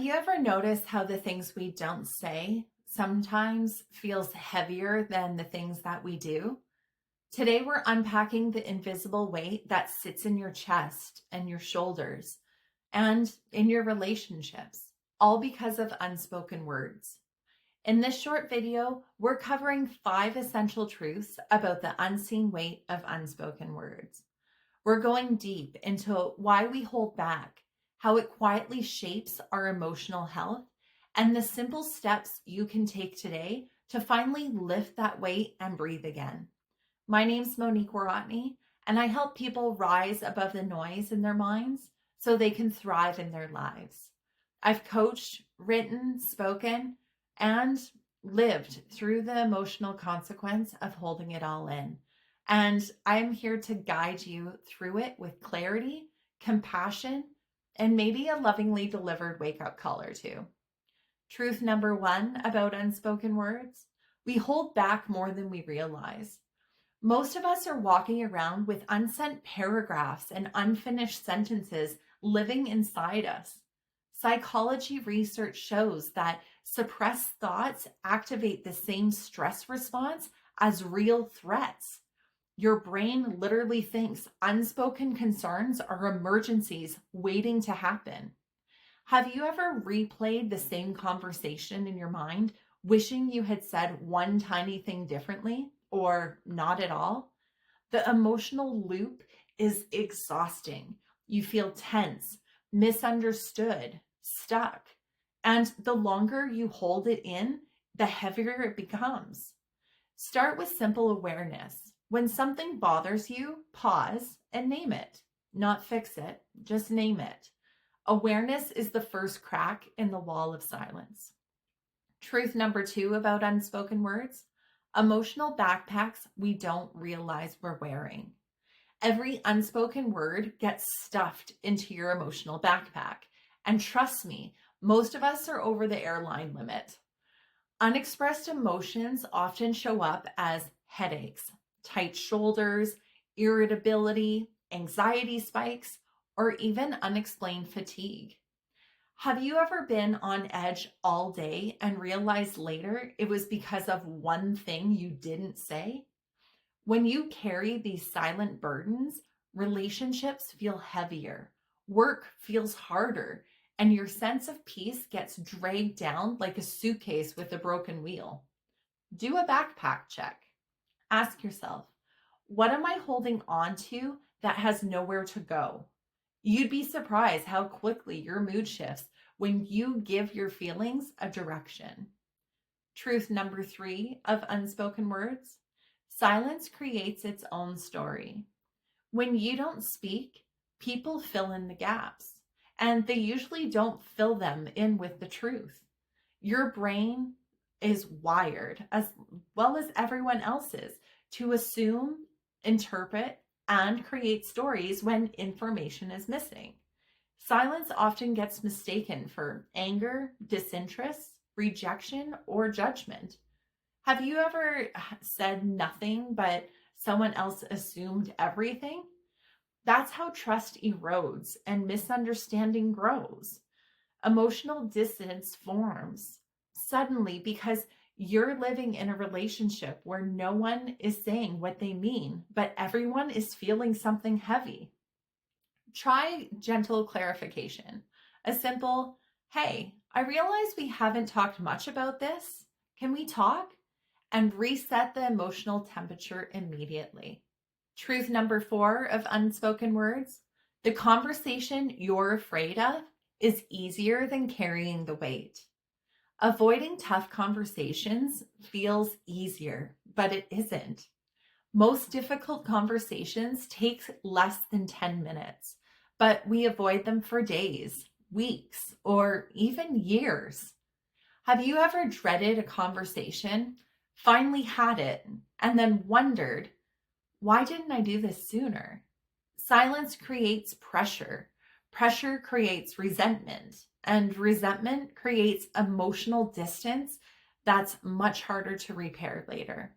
Have you ever noticed how the things we don't say sometimes feels heavier than the things that we do? Today we're unpacking the invisible weight that sits in your chest and your shoulders and in your relationships, all because of unspoken words. In this short video, we're covering 5 essential truths about the unseen weight of unspoken words. We're going deep into why we hold back, how it quietly shapes our emotional health, and the simple steps you can take today to finally lift that weight and breathe again. My name's Monique Warotney, and I help people rise above the noise in their minds so they can thrive in their lives. I've coached, written, spoken, and lived through the emotional consequence of holding it all in. And I'm here to guide you through it with clarity, compassion, and maybe a lovingly delivered wake-up call or two. Truth number 1 about unspoken words: we hold back more than we realize. Most of us are walking around with unsent paragraphs and unfinished sentences living inside us. Psychology research shows that suppressed thoughts activate the same stress response as real threats. Your brain literally thinks unspoken concerns are emergencies waiting to happen. Have you ever replayed the same conversation in your mind, wishing you had said one tiny thing differently or not at all? The emotional loop is exhausting. You feel tense, misunderstood, stuck. And the longer you hold it in, the heavier it becomes. Start with simple awareness. When something bothers you, pause and name it. Not fix it, just name it. Awareness is the first crack in the wall of silence. Truth number 2 about unspoken words: emotional backpacks we don't realize we're wearing. Every unspoken word gets stuffed into your emotional backpack. And trust me, most of us are over the airline limit. Unexpressed emotions often show up as headaches, tight shoulders, irritability, anxiety spikes, or even unexplained fatigue. Have you ever been on edge all day and realized later it was because of one thing you didn't say? When you carry these silent burdens, relationships feel heavier, work feels harder, and your sense of peace gets dragged down like a suitcase with a broken wheel. Do a backpack check. Ask yourself, what am I holding on to that has nowhere to go? You'd be surprised how quickly your mood shifts when you give your feelings a direction. Truth number 3 of unspoken words: silence creates its own story. When you don't speak, people fill in the gaps, and they usually don't fill them in with the truth. Your brain is wired, as well as everyone else's, to assume, interpret, and create stories when information is missing. Silence often gets mistaken for anger, disinterest, rejection, or judgment. Have you ever said nothing but someone else assumed everything? That's how trust erodes and misunderstanding grows. Emotional distance forms suddenly because you're living in a relationship where no one is saying what they mean, but everyone is feeling something heavy. Try gentle clarification. A simple, "Hey, I realize we haven't talked much about this. Can we talk?" And reset the emotional temperature immediately. Truth number 4 of unspoken words: the conversation you're afraid of is easier than carrying the weight. Avoiding tough conversations feels easier, but it isn't. Most difficult conversations take less than 10 minutes, but we avoid them for days, weeks, or even years. Have you ever dreaded a conversation, finally had it, and then wondered, why didn't I do this sooner? Silence creates pressure. Pressure creates resentment, and resentment creates emotional distance that's much harder to repair later.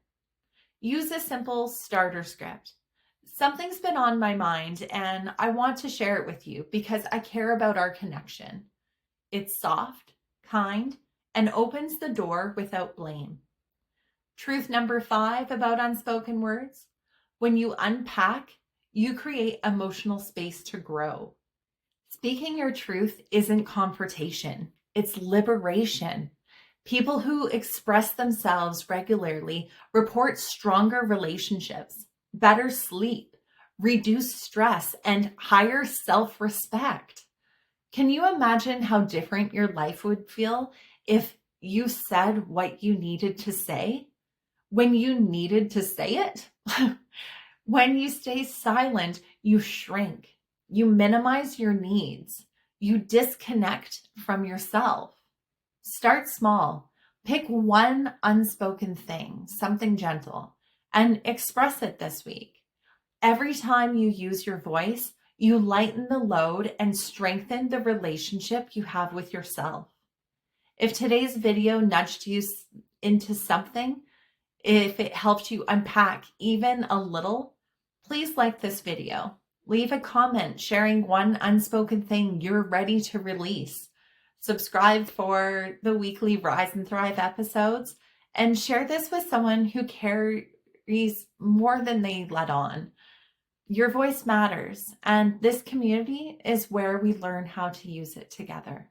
Use a simple starter script. Something's been on my mind and I want to share it with you because I care about our connection. It's soft, kind, and opens the door without blame. Truth number 5 about unspoken words: when you unpack, you create emotional space to grow. Speaking your truth isn't confrontation, it's liberation. People who express themselves regularly report stronger relationships, better sleep, reduced stress, and higher self respect. Can you imagine how different your life would feel if you said what you needed to say when you needed to say it? When you stay silent, you shrink, you minimize your needs, you disconnect from yourself. Start small. Pick one unspoken thing, something gentle, and express it this week. Every time you use your voice, you lighten the load and strengthen the relationship you have with yourself. If today's video nudged you into something, if it helped you unpack even a little, please like this video. Leave a comment sharing one unspoken thing you're ready to release. Subscribe for the weekly Rise and Thrive episodes, and share this with someone who carries more than they let on. Your voice matters, and this community is where we learn how to use it together.